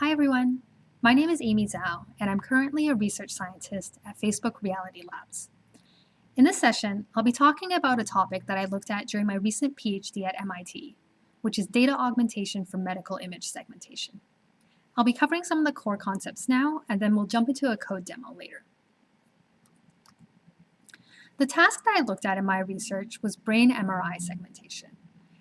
Hi everyone, my name is Amy Zhao, and I'm currently a research scientist at Facebook Reality Labs. In this session, I'll be talking about a topic that I looked at during my recent PhD at MIT, which is data augmentation for medical image segmentation. I'll be covering some of the core concepts now, and then we'll jump into a code demo later. The task that I looked at in my research was brain MRI segmentation,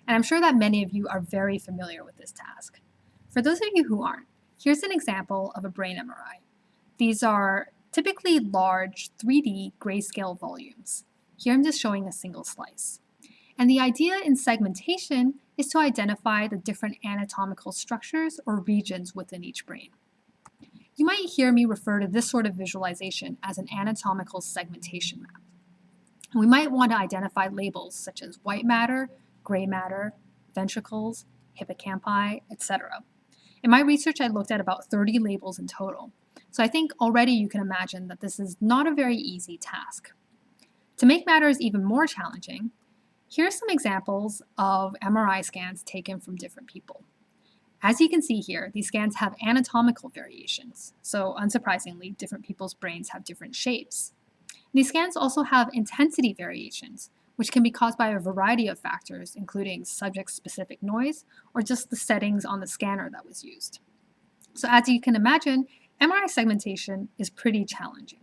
and I'm sure that many of you are very familiar with this task. For those of you who aren't, here's an example of a brain MRI. These are typically large 3D grayscale volumes. Here I'm just showing a single slice. And the idea in segmentation is to identify the different anatomical structures or regions within each brain. You might hear me refer to this sort of visualization as an anatomical segmentation map. We might want to identify labels such as white matter, gray matter, ventricles, hippocampi, etc. In my research, I looked at about 30 labels in total. So I think already you can imagine that this is not a very easy task. To make matters even more challenging, here are some examples of MRI scans taken from different people. As you can see here, these scans have anatomical variations. So unsurprisingly, different people's brains have different shapes. These scans also have intensity variations, which can be caused by a variety of factors, including subject-specific noise or just the settings on the scanner that was used. So as you can imagine, MRI segmentation is pretty challenging.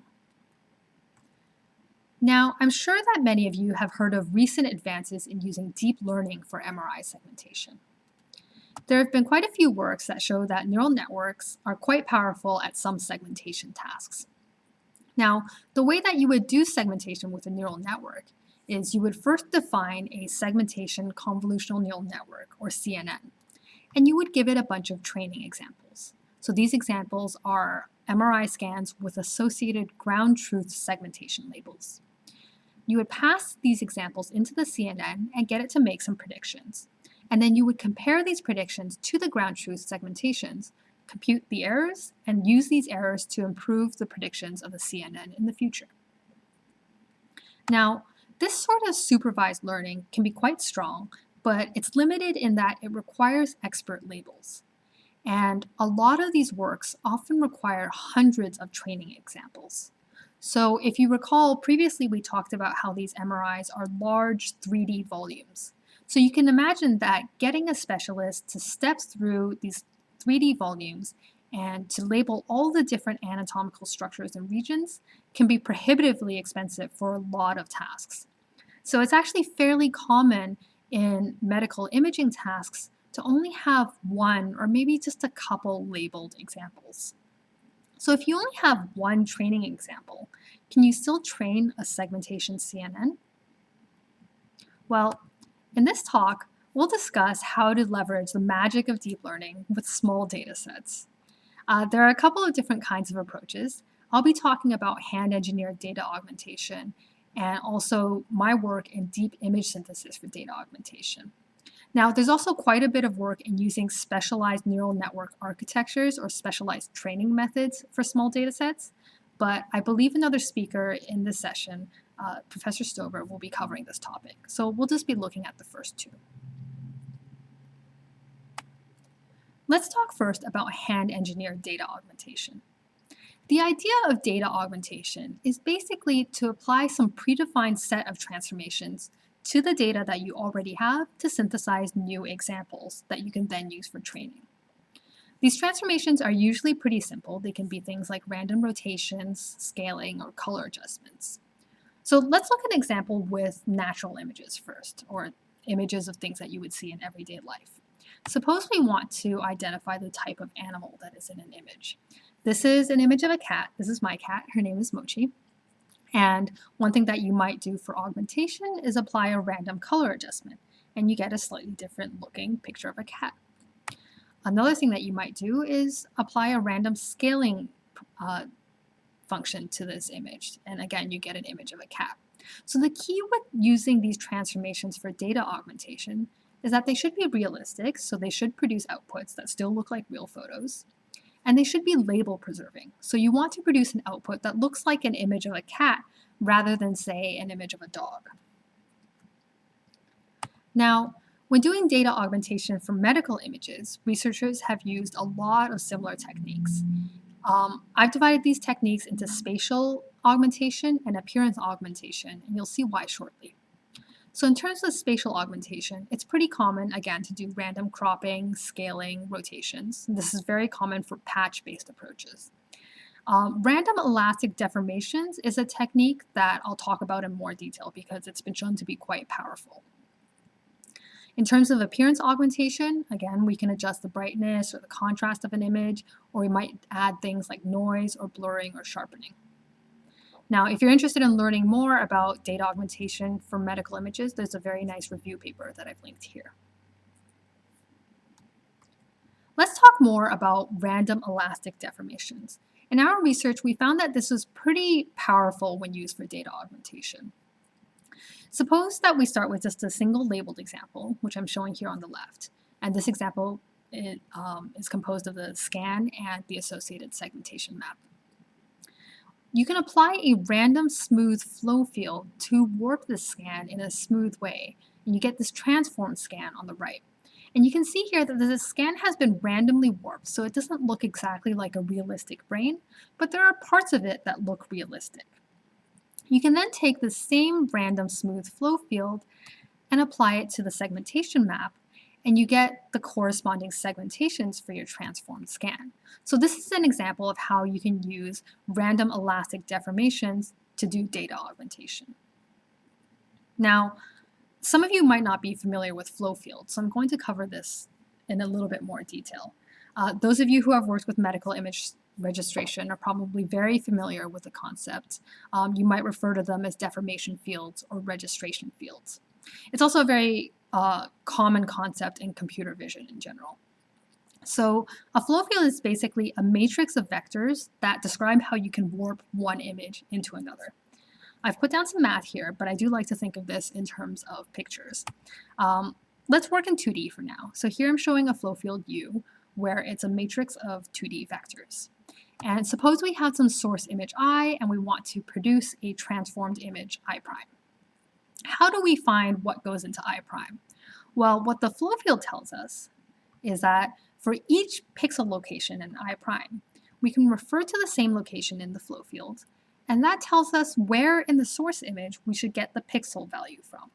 Now, I'm sure that many of you have heard of recent advances in using deep learning for MRI segmentation. There have been quite a few works that show that neural networks are quite powerful at some segmentation tasks. Now, the way that you would do segmentation with a neural network is you would first define a segmentation convolutional neural network, or CNN, and you would give it a bunch of training examples. So these examples are MRI scans with associated ground truth segmentation labels. You would pass these examples into the CNN and get it to make some predictions. And then you would compare these predictions to the ground truth segmentations, compute the errors, and use these errors to improve the predictions of the CNN in the future. Now, this sort of supervised learning can be quite strong, but it's limited in that it requires expert labels. And a lot of these works often require hundreds of training examples. So if you recall, previously we talked about how these MRIs are large 3D volumes. So you can imagine that getting a specialist to step through these 3D volumes and to label all the different anatomical structures and regions can be prohibitively expensive for a lot of tasks. So it's actually fairly common in medical imaging tasks to only have one or maybe just a couple labeled examples. So if you only have one training example, can you still train a segmentation CNN? Well, in this talk, we'll discuss how to leverage the magic of deep learning with small data sets. There are a couple of different kinds of approaches. I'll be talking about hand-engineered data augmentation and also my work in deep image synthesis for data augmentation. Now, there's also quite a bit of work in using specialized neural network architectures or specialized training methods for small data sets, but I believe another speaker in this session, Professor Stover, will be covering this topic. So we'll just be looking at the first two. Let's talk first about hand-engineered data augmentation. The idea of data augmentation is basically to apply some predefined set of transformations to the data that you already have to synthesize new examples that you can then use for training. These transformations are usually pretty simple. They can be things like random rotations, scaling, or color adjustments. So let's look at an example with natural images first, or images of things that you would see in everyday life. Suppose we want to identify the type of animal that is in an image. This is an image of a cat. This is my cat. Her name is Mochi. And one thing that you might do for augmentation is apply a random color adjustment, and you get a slightly different looking picture of a cat. Another thing that you might do is apply a random scaling function to this image, and again, you get an image of a cat. So the key with using these transformations for data augmentation is that they should be realistic, so they should produce outputs that still look like real photos, and they should be label preserving. So you want to produce an output that looks like an image of a cat rather than, say, an image of a dog. Now, When doing data augmentation for medical images, researchers have used a lot of similar techniques. I've divided these techniques into spatial augmentation and appearance augmentation, and you'll see why shortly. So in terms of spatial augmentation, it's pretty common, again, to do random cropping, scaling, rotations. This is very common for patch-based approaches. Random elastic deformations is a technique that I'll talk about in more detail because it's been shown to be quite powerful. In terms of appearance augmentation, again, we can adjust the brightness or the contrast of an image, or we might add things like noise or blurring or sharpening. Now, if you're interested in learning more about data augmentation for medical images, there's a very nice review paper that I've linked here. Let's talk more about random elastic deformations. In our research, we found that this was pretty powerful when used for data augmentation. Suppose that we start with just a single labeled example, which I'm showing here on the left. And this example is composed of the scan and the associated segmentation map. You can apply a random smooth flow field to warp the scan in a smooth way, and you get this transformed scan on the right. And you can see here that the scan has been randomly warped, so it doesn't look exactly like a realistic brain, but there are parts of it that look realistic. You can then take the same random smooth flow field and apply it to the segmentation map, and you get the corresponding segmentations for your transformed scan. So this is an example of how you can use random elastic deformations to do data augmentation. Now, some of you might not be familiar with flow fields, so I'm going to cover this in a little bit more detail. Those of you who have worked with medical image registration are probably very familiar with the concept. You might refer to them as deformation fields or registration fields. It's also a very common concept in computer vision in general. So a flow field is basically a matrix of vectors that describe how you can warp one image into another. I've put down some math here, but I do like to think of this in terms of pictures. Let's work in 2D for now. So here I'm showing a flow field U, where it's a matrix of 2D vectors. And suppose we have some source image I, and we want to produce a transformed image I prime. How do we find what goes into I prime? Well, what the flow field tells us is that for each pixel location in I prime, we can refer to the same location in the flow field, and that tells us where in the source image we should get the pixel value from.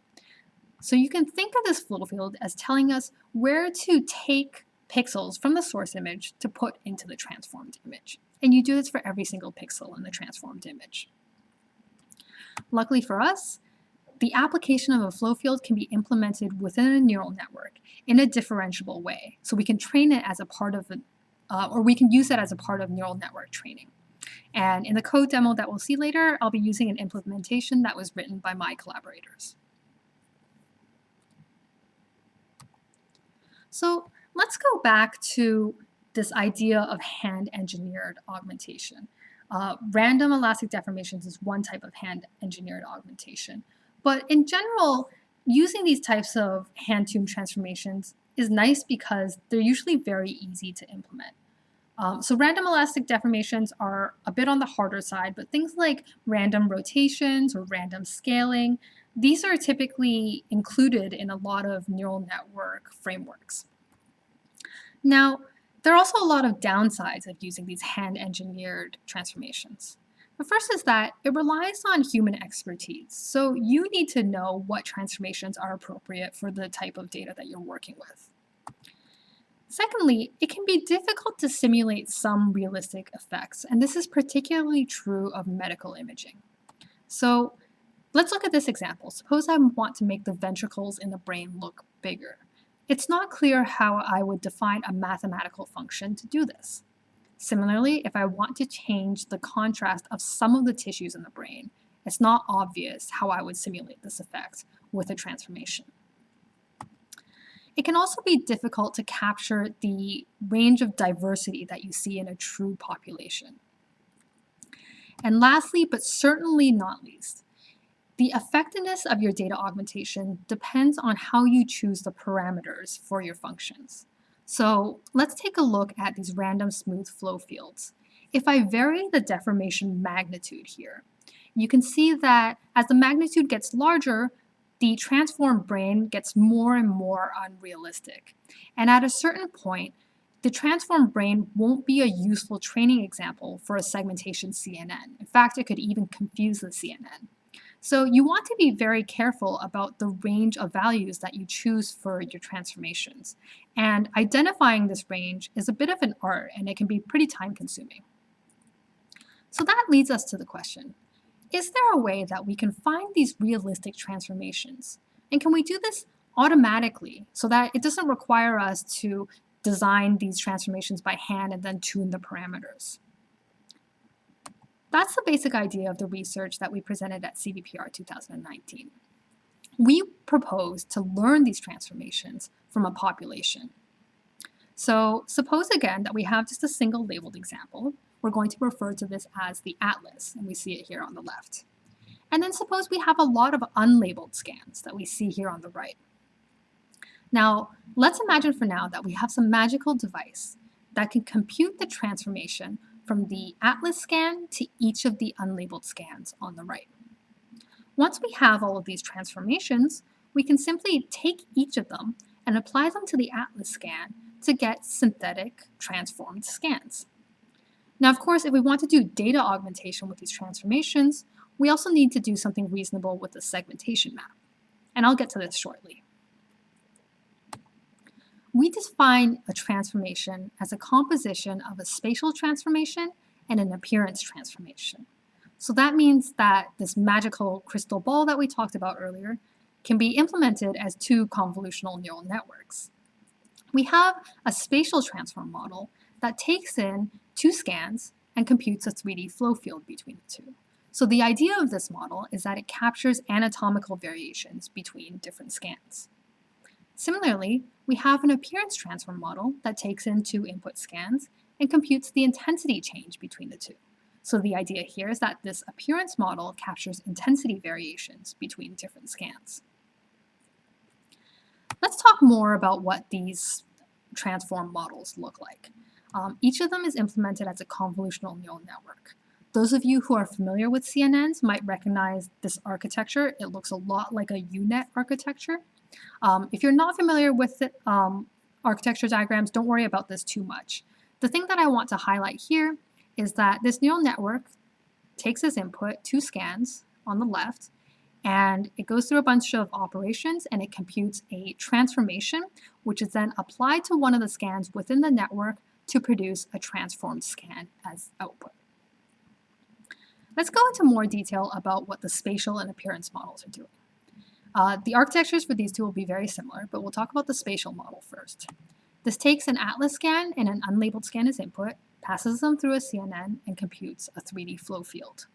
So you can think of this flow field as telling us where to take pixels from the source image to put into the transformed image. And you do this for every single pixel in the transformed image. Luckily for us, the application of a flow field can be implemented within a neural network in a differentiable way. So we can train it as a part of or we can use it as a part of neural network training. And in the code demo that we'll see later, I'll be using an implementation that was written by my collaborators. So let's go back to this idea of hand-engineered augmentation. Random elastic deformations is one type of hand-engineered augmentation. But in general, using these types of hand-tuned transformations is nice because they're usually very easy to implement. So random elastic deformations are a bit on the harder side, but things like random rotations or random scaling, these are typically included in a lot of neural network frameworks. Now, there are also a lot of downsides of using these hand-engineered transformations. The first is that it relies on human expertise, so you need to know what transformations are appropriate for the type of data that you're working with. Secondly, it can be difficult to simulate some realistic effects, and this is particularly true of medical imaging. So let's look at this example. Suppose I want to make the ventricles in the brain look bigger. It's not clear how I would define a mathematical function to do this. Similarly, if I want to change the contrast of some of the tissues in the brain, it's not obvious how I would simulate this effect with a transformation. It can also be difficult to capture the range of diversity that you see in a true population. And lastly, but certainly not least, the effectiveness of your data augmentation depends on how you choose the parameters for your functions. So let's take a look at these random smooth flow fields. If I vary the deformation magnitude here, you can see that as the magnitude gets larger, the transformed brain gets more and more unrealistic. And at a certain point, the transformed brain won't be a useful training example for a segmentation CNN. In fact, it could even confuse the CNN. So you want to be very careful about the range of values that you choose for your transformations. And identifying this range is a bit of an art, and it can be pretty time-consuming. So that leads us to the question, is there a way that we can find these realistic transformations? And can we do this automatically so that it doesn't require us to design these transformations by hand and then tune the parameters? That's the basic idea of the research that we presented at CVPR 2019. We proposed to learn these transformations from a population. So suppose again that we have just a single labeled example. We're going to refer to this as the atlas, and we see it here on the left. And then suppose we have a lot of unlabeled scans that we see here on the right. Now, let's imagine for now that we have some magical device that can compute the transformation from the atlas scan to each of the unlabeled scans on the right. Once we have all of these transformations, we can simply take each of them and apply them to the atlas scan to get synthetic transformed scans. Now, of course, if we want to do data augmentation with these transformations, we also need to do something reasonable with the segmentation map. And I'll get to this shortly. We define a transformation as a composition of a spatial transformation and an appearance transformation. So that means that this magical crystal ball that we talked about earlier can be implemented as two convolutional neural networks. We have a spatial transform model that takes in two scans and computes a 3D flow field between the two. So the idea of this model is that it captures anatomical variations between different scans. Similarly, we have an appearance transform model that takes in two input scans and computes the intensity change between the two. So the idea here is that this appearance model captures intensity variations between different scans. Let's talk more about what these transform models look like. Each of them is implemented as a convolutional neural network. Those of you who are familiar with CNNs might recognize this architecture. It looks a lot like a U-Net architecture. If you're not familiar with architecture diagrams, don't worry about this too much. The thing that I want to highlight here is that this neural network takes as input two scans on the left, and it goes through a bunch of operations and it computes a transformation, which is then applied to one of the scans within the network to produce a transformed scan as output. Let's go into more detail about what the spatial and appearance models are doing. The architectures for these two will be very similar, but we'll talk about the spatial model first. This takes an atlas scan and an unlabeled scan as input, passes them through a CNN, and computes a 3D flow field.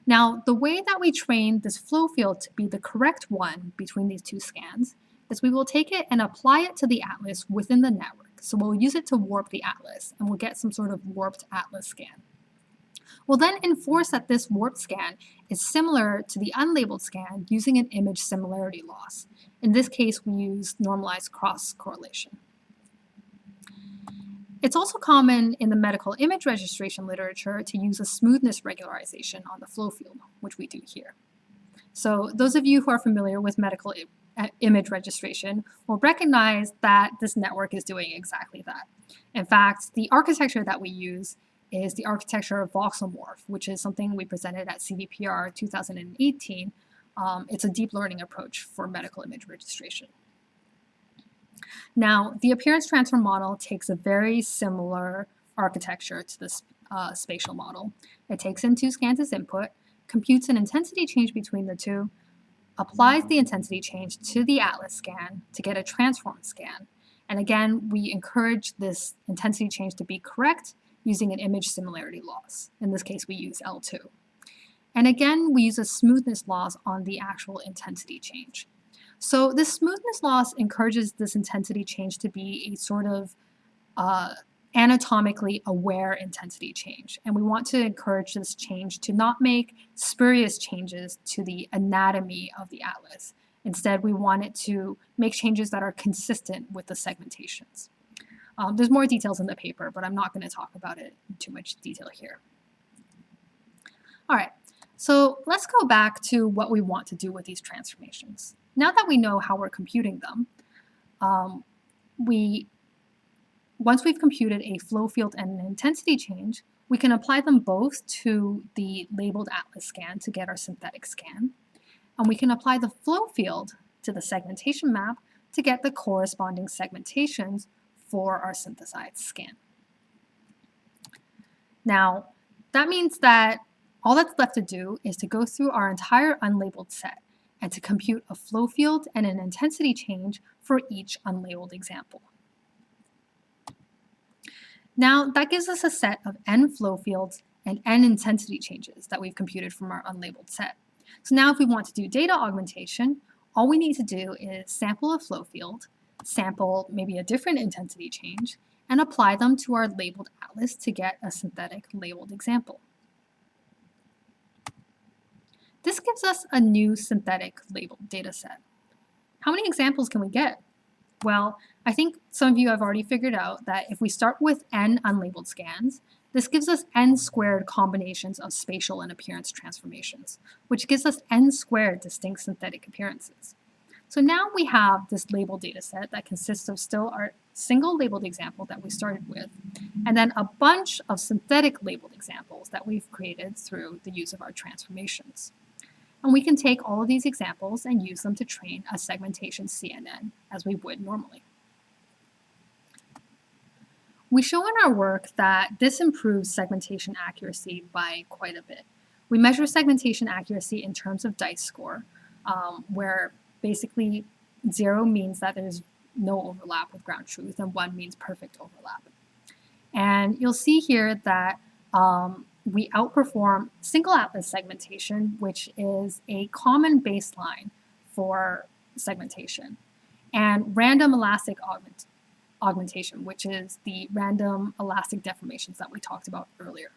Now, the way that we train this flow field to be the correct one between these two scans is we will take it and apply it to the atlas within the network. So we'll use it to warp the atlas, and we'll get some sort of warped atlas scan. We'll then enforce that this warped scan is similar to the unlabeled scan using an image similarity loss. In this case, we use normalized cross-correlation. It's also common in the medical image registration literature to use a smoothness regularization on the flow field, which we do here. So those of you who are familiar with medical image registration will recognize that this network is doing exactly that. In fact, the architecture that we use is the architecture of voxelmorph, which is something we presented at CVPR 2018. It's a deep learning approach for medical image registration. Now, the appearance transform model takes a very similar architecture to this spatial model. It takes in two scans as input, computes an intensity change between the two, applies the intensity change to the atlas scan to get a transformed scan. And again, we encourage this intensity change to be correct using an image similarity loss. In this case, we use L2. And again, we use a smoothness loss on the actual intensity change. So this smoothness loss encourages this intensity change to be a sort of anatomically aware intensity change. And we want to encourage this change to not make spurious changes to the anatomy of the atlas. Instead, we want it to make changes that are consistent with the segmentations. There's more details in the paper, but I'm not going to talk about it in too much detail here. All right, so let's go back to what we want to do with these transformations. Now that we know how we're computing them, once we've computed a flow field and an intensity change, we can apply them both to the labeled atlas scan to get our synthetic scan. And we can apply the flow field to the segmentation map to get the corresponding segmentations for our synthesized scan. Now, that means that all that's left to do is to go through our entire unlabeled set and to compute a flow field and an intensity change for each unlabeled example. Now, that gives us a set of n flow fields and n intensity changes that we've computed from our unlabeled set. So now if we want to do data augmentation, all we need to do is sample a flow field, sample maybe a different intensity change, and apply them to our labeled atlas to get a synthetic labeled example. This gives us a new synthetic labeled dataset. How many examples can we get? Well, I think some of you have already figured out that if we start with n unlabeled scans, this gives us n squared combinations of spatial and appearance transformations, which gives us n squared distinct synthetic appearances. So now we have this labeled dataset that consists of still our single labeled example that we started with, and then a bunch of synthetic labeled examples that we've created through the use of our transformations. And we can take all of these examples and use them to train a segmentation CNN as we would normally. We show in our work that this improves segmentation accuracy by quite a bit. We measure segmentation accuracy in terms of dice score, where basically 0 means that there's no overlap with ground truth and 1 means perfect overlap. And you'll see here that we outperform single atlas segmentation, which is a common baseline for segmentation, and random elastic augmentation, which is the random elastic deformations that we talked about earlier.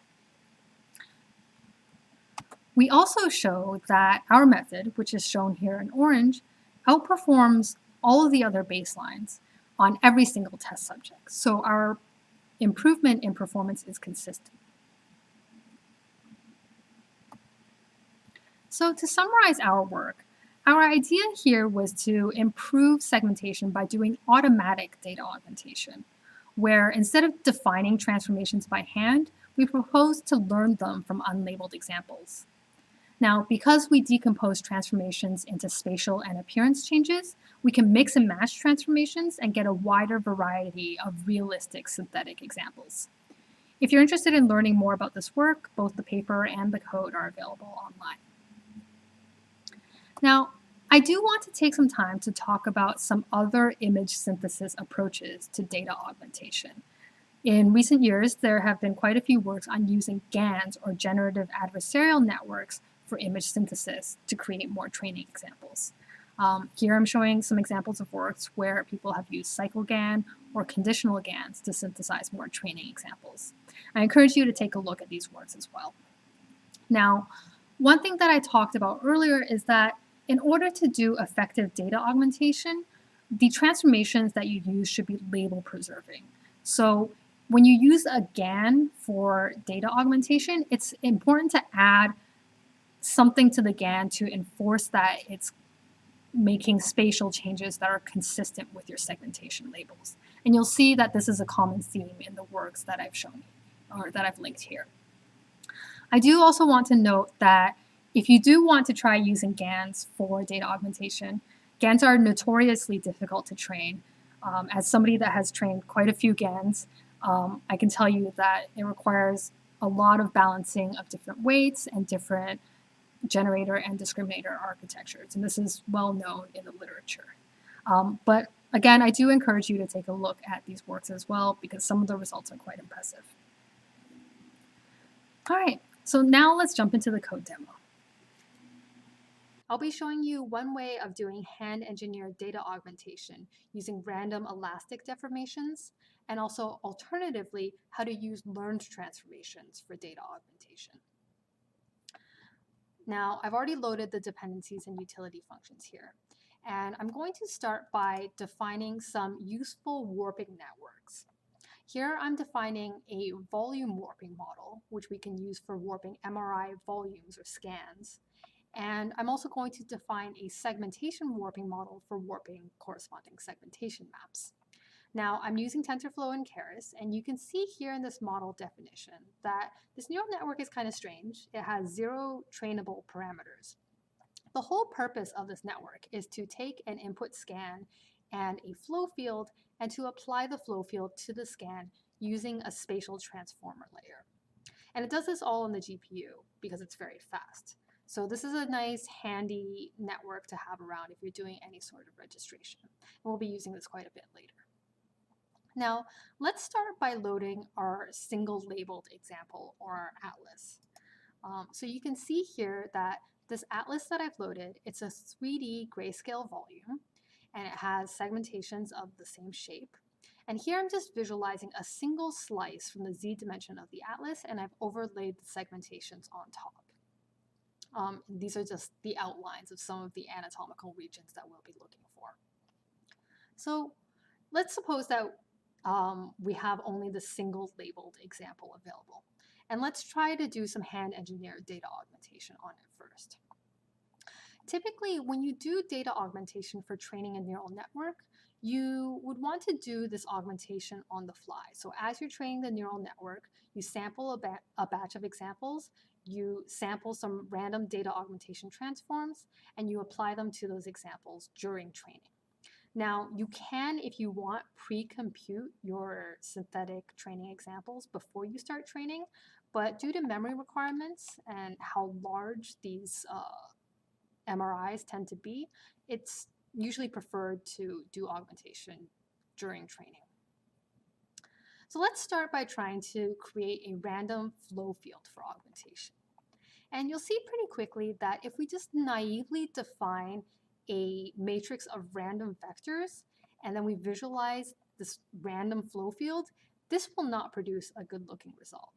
We also show that our method, which is shown here in orange, outperforms all of the other baselines on every single test subject. So our improvement in performance is consistent. So to summarize our work, our idea here was to improve segmentation by doing automatic data augmentation, where instead of defining transformations by hand, we proposed to learn them from unlabeled examples. Now, because we decompose transformations into spatial and appearance changes, we can mix and match transformations and get a wider variety of realistic synthetic examples. If you're interested in learning more about this work, both the paper and the code are available online. Now, I do want to take some time to talk about some other image synthesis approaches to data augmentation. In recent years, there have been quite a few works on using GANs, or generative adversarial networks, for image synthesis to create more training examples. Here I'm showing some examples of works where people have used cycle GAN or conditional GANs to synthesize more training examples. I encourage you to take a look at these works as well. Now, one thing that I talked about earlier is that in order to do effective data augmentation, the transformations that you use should be label preserving. So when you use a GAN for data augmentation, it's important to add something to the GAN to enforce that it's making spatial changes that are consistent with your segmentation labels. And you'll see that this is a common theme in the works that I've shown, or that I've linked here. I do also want to note that if you do want to try using GANs for data augmentation, GANs are notoriously difficult to train. As somebody that has trained quite a few GANs, I can tell you that it requires a lot of balancing of different weights and different generator and discriminator architectures, and this is well known in the literature. But again, I do encourage you to take a look at these works as well, because some of the results are quite impressive. All right, so now let's jump into the code demo. I'll be showing you one way of doing hand-engineered data augmentation using random elastic deformations, and also alternatively, how to use learned transformations for data augmentation. Now, I've already loaded the dependencies and utility functions here, and I'm going to start by defining some useful warping networks. Here I'm defining a volume warping model, which we can use for warping MRI volumes or scans, And I'm also going to define a segmentation warping model for warping corresponding segmentation maps. Now, I'm using TensorFlow and Keras, and you can see here in this model definition that this neural network is kind of strange. It has 0 trainable parameters. The whole purpose of this network is to take an input scan and a flow field and to apply the flow field to the scan using a spatial transformer layer. And it does this all in the GPU because it's very fast. So this is a nice handy network to have around if you're doing any sort of registration. And we'll be using this quite a bit later. Now, let's start by loading our single labeled example, or our atlas. So you can see here that this atlas that I've loaded, it's a 3D grayscale volume, and it has segmentations of the same shape. And here I'm just visualizing a single slice from the Z dimension of the atlas, and I've overlaid the segmentations on top. These are just the outlines of some of the anatomical regions that we'll be looking for. So let's suppose that we have only the single labeled example available. And let's try to do some hand engineered data augmentation on it first. Typically, when you do data augmentation for training a neural network, you would want to do this augmentation on the fly. So as you're training the neural network, you sample a batch of examples, you sample some random data augmentation transforms, and you apply them to those examples during training. Now, you can, if you want, pre-compute your synthetic training examples before you start training, but due to memory requirements and how large these MRIs tend to be, it's usually preferred to do augmentation during training. So let's start by trying to create a random flow field for augmentation. And you'll see pretty quickly that if we just naively define a matrix of random vectors, and then we visualize this random flow field, this will not produce a good looking result.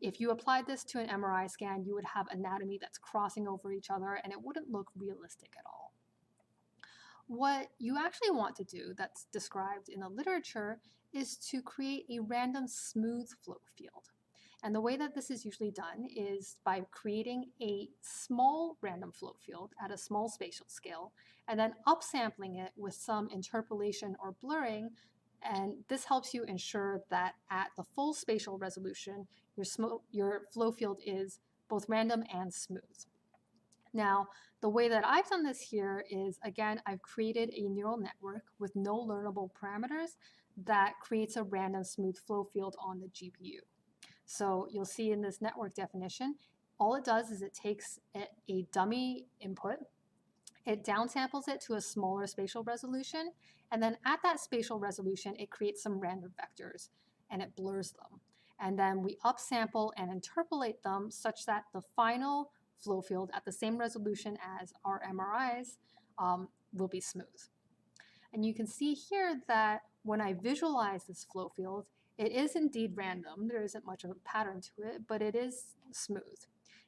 If you applied this to an MRI scan, you would have anatomy that's crossing over each other, and it wouldn't look realistic at all. What you actually want to do, that's described in the literature, is to create a random smooth flow field. And the way that this is usually done is by creating a small random flow field at a small spatial scale, and then upsampling it with some interpolation or blurring. And this helps you ensure that at the full spatial resolution, your flow field is both random and smooth. Now, the way that I've done this here is, again, I've created a neural network with no learnable parameters that creates a random smooth flow field on the GPU. So you'll see in this network definition, all it does is it takes a dummy input, it downsamples it to a smaller spatial resolution, and then at that spatial resolution, it creates some random vectors and it blurs them. And then we upsample and interpolate them such that the final flow field at the same resolution as our MRIs will be smooth. And you can see here that when I visualize this flow field, it is indeed random. There isn't much of a pattern to it, but it is smooth.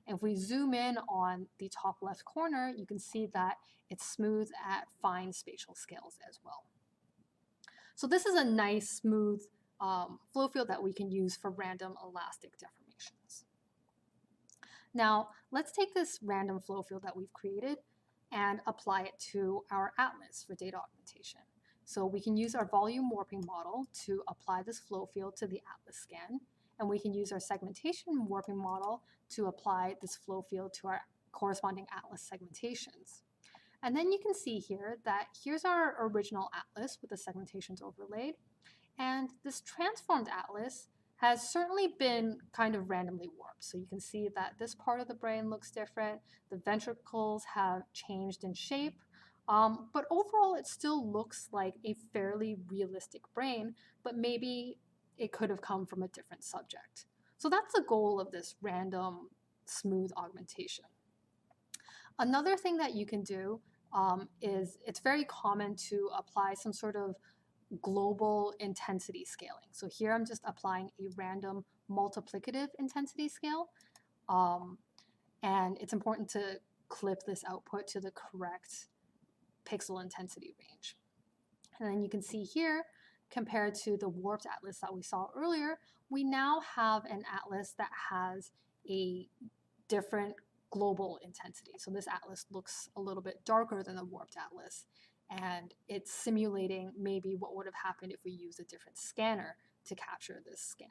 And if we zoom in on the top left corner, you can see that it's smooth at fine spatial scales as well. So this is a nice smooth flow field that we can use for random elastic deformations. Now, let's take this random flow field that we've created and apply it to our atlas for data augmentation. So we can use our volume warping model to apply this flow field to the atlas scan, and we can use our segmentation warping model to apply this flow field to our corresponding atlas segmentations. And then you can see here that here's our original atlas with the segmentations overlaid, and this transformed atlas has certainly been kind of randomly warped. So you can see that this part of the brain looks different, the ventricles have changed in shape, but overall it still looks like a fairly realistic brain, but maybe it could have come from a different subject. So that's the goal of this random smooth augmentation. Another thing that you can do is it's very common to apply some sort of global intensity scaling. So here I'm just applying a random multiplicative intensity scale. And it's important to clip this output to the correct pixel intensity range. And then you can see here, compared to the warped atlas that we saw earlier, we now have an atlas that has a different global intensity. So this atlas looks a little bit darker than the warped atlas, and it's simulating maybe what would have happened if we used a different scanner to capture this scan.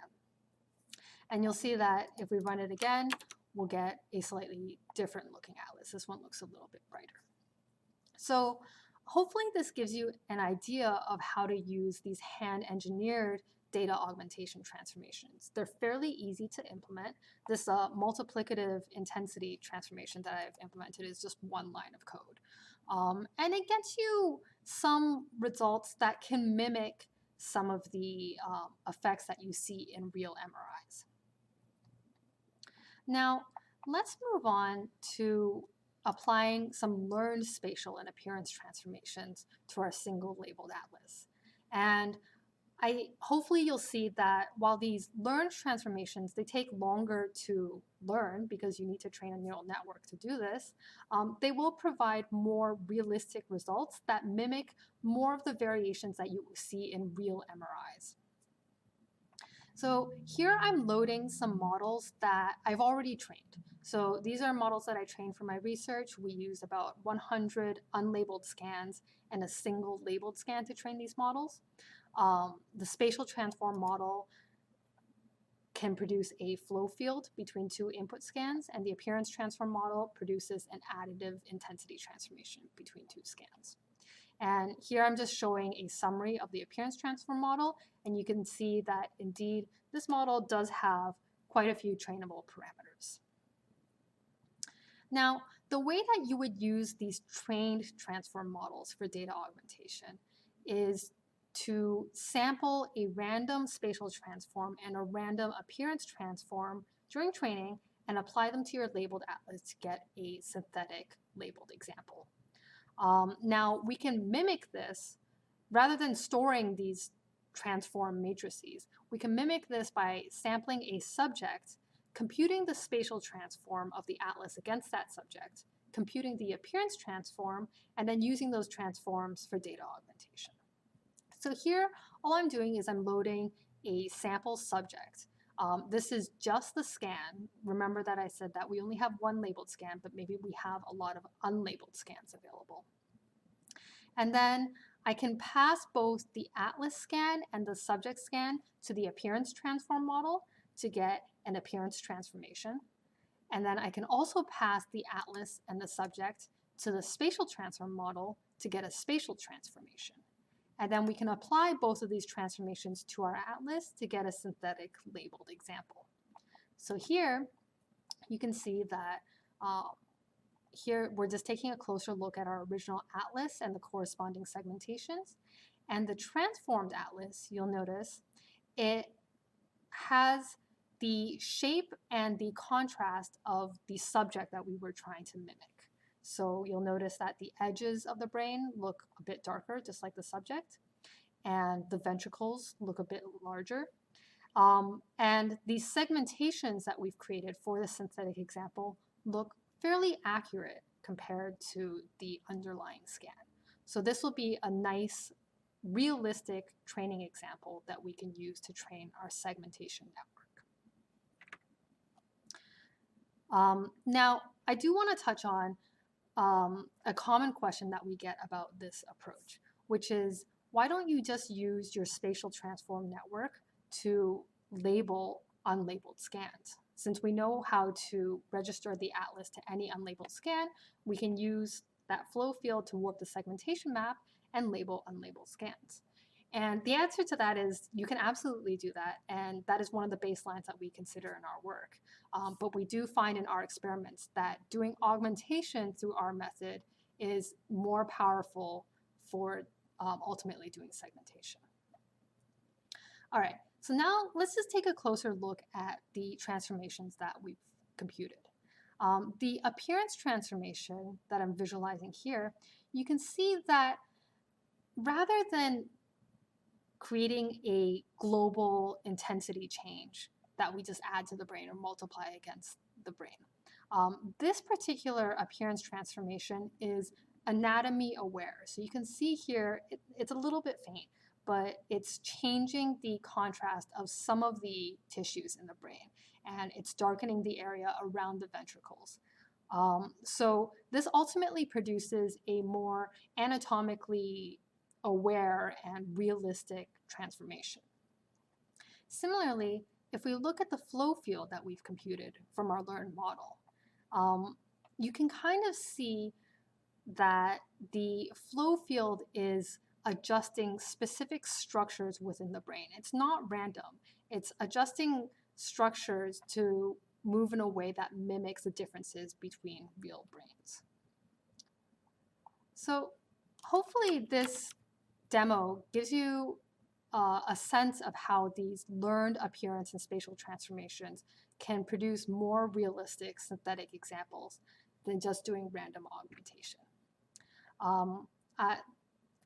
And you'll see that if we run it again, we'll get a slightly different looking atlas. This one looks a little bit brighter. So hopefully this gives you an idea of how to use these hand-engineered data augmentation transformations. They're fairly easy to implement. This multiplicative intensity transformation that I've implemented is just one line of code. And it gets you some results that can mimic some of the effects that you see in real MRIs. Now, let's move on to applying some learned spatial and appearance transformations to our single labeled atlas. And hopefully you'll see that while these learned transformations, they take longer to learn because you need to train a neural network to do this, they will provide more realistic results that mimic more of the variations that you see in real MRIs. So here I'm loading some models that I've already trained. So these are models that I trained for my research. We used about 100 unlabeled scans and a single labeled scan to train these models. The spatial transform model can produce a flow field between two input scans, and the appearance transform model produces an additive intensity transformation between two scans. And here I'm just showing a summary of the appearance transform model, and you can see that indeed this model does have quite a few trainable parameters. Now, the way that you would use these trained transform models for data augmentation is to sample a random spatial transform and a random appearance transform during training and apply them to your labeled atlas to get a synthetic labeled example. Now, we can mimic this rather than storing these transform matrices. We can mimic this by sampling a subject, computing the spatial transform of the atlas against that subject, computing the appearance transform, and then using those transforms for data augmentation. So here, all I'm doing is I'm loading a sample subject. This is just the scan. Remember that I said that we only have one labeled scan, but maybe we have a lot of unlabeled scans available. And then I can pass both the atlas scan and the subject scan to the appearance transform model to get an appearance transformation. And then I can also pass the atlas and the subject to the spatial transform model to get a spatial transformation. And then we can apply both of these transformations to our atlas to get a synthetic labeled example. So here, you can see that here we're just taking a closer look at our original atlas and the corresponding segmentations. And the transformed atlas, you'll notice, it has the shape and the contrast of the subject that we were trying to mimic. So you'll notice that the edges of the brain look a bit darker, just like the subject, and the ventricles look a bit larger. And these segmentations that we've created for the synthetic example look fairly accurate compared to the underlying scan. So this will be a nice, realistic training example that we can use to train our segmentation network. Now, I do want to touch on a common question that we get about this approach, which is, why don't you just use your spatial transform network to label unlabeled scans? Since we know how to register the atlas to any unlabeled scan, we can use that flow field to warp the segmentation map and label unlabeled scans. And the answer to that is you can absolutely do that, and that is one of the baselines that we consider in our work. But we do find in our experiments that doing augmentation through our method is more powerful for ultimately doing segmentation. All right, so now let's just take a closer look at the transformations that we've computed. The appearance transformation that I'm visualizing here, you can see that rather than creating a global intensity change that we just add to the brain or multiply against the brain, this particular appearance transformation is anatomy aware. So you can see here, it's a little bit faint, but it's changing the contrast of some of the tissues in the brain, and it's darkening the area around the ventricles. So this ultimately produces a more anatomically aware and realistic transformation. Similarly, if we look at the flow field that we've computed from our learned model, you can kind of see that the flow field is adjusting specific structures within the brain. It's not random. It's adjusting structures to move in a way that mimics the differences between real brains. So hopefully this demo gives you a sense of how these learned appearance and spatial transformations can produce more realistic synthetic examples than just doing random augmentation. I,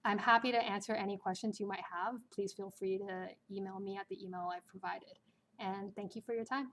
I'm happy to answer any questions you might have. Please feel free to email me at the email I've provided. And thank you for your time.